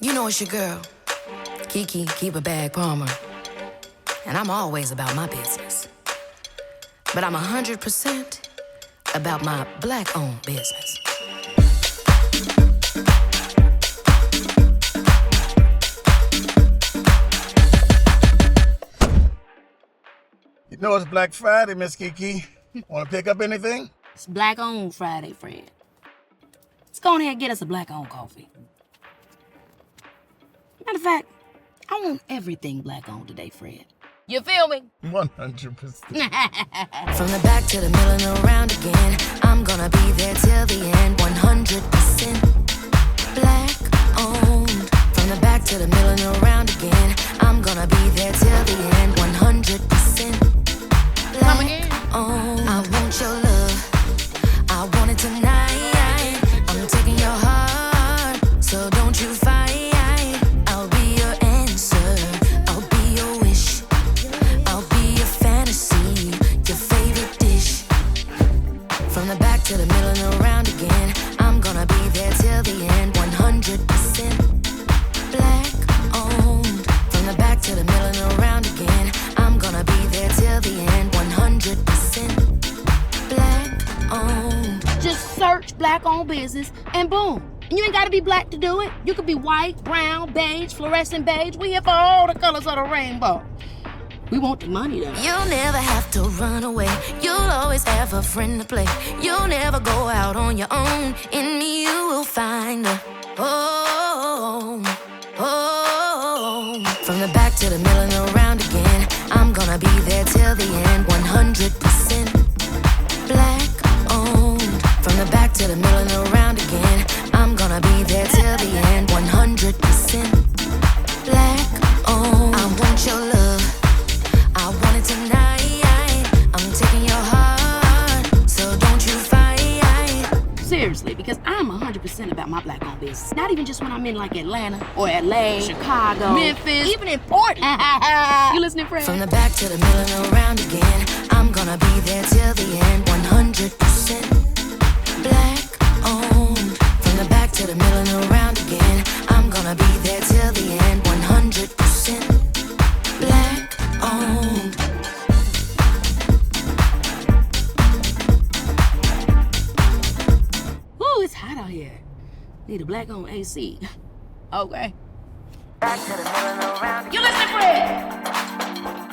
You know it's your girl, Keke, keep a bag Palmer. And I'm always about my business. But I'm 100% about my black-owned business. You know it's Black Friday, Miss Keke. Want to pick up anything? It's Black-owned Friday, Fred. Let's go ahead and get us a black-owned coffee. Matter of fact, I want everything black-owned today, Fred. You feel me? 100%. From the back to the middle and around again, I'm gonna be there till the end. 100% black-owned. From the back to the middle and around again, I'm gonna be there till the end. 100% black-owned. I want your love, I want it tonight. I'm taking your heart, so don't you fight. I'll be your answer, I'll be your wish, I'll be your fantasy, your favorite dish. From the back to the middle and around again, I'm gonna be there till the end. 100% black-owned. From the back to the middle and around again, I'm gonna be there till the end. 100% black-owned. Just search black-owned business and boom. And you ain't gotta be black to do it. You could be white, brown, beige, fluorescent beige. We here for all the colors of the rainbow. We want the money though. You'll never have to run away. You'll always have a friend to play. You'll never go out on your own. In me you will find a home, home. From the back to the middle and around again, I'm gonna be there till the end. 100% black-owned. From the back to the middle and around again, I'm gonna be there till the end. 100% black-owned. I want your love, I want it tonight. I'm taking your heart, so don't you fight. Seriously, because I'm 100% about my black-owned business. Not even just when I'm in like Atlanta or LA, Chicago, Memphis, even in Portland. You listening, Fred? From the back to the middle and around again, I'm gonna be there till the end. 100% black-owned. From the back to the middle and around again, I'm gonna be there till the end. 100% black-owned. Ooh, it's hot out here. Need a black-owned AC. Okay. Back to the middle and around again. You listening, Fred?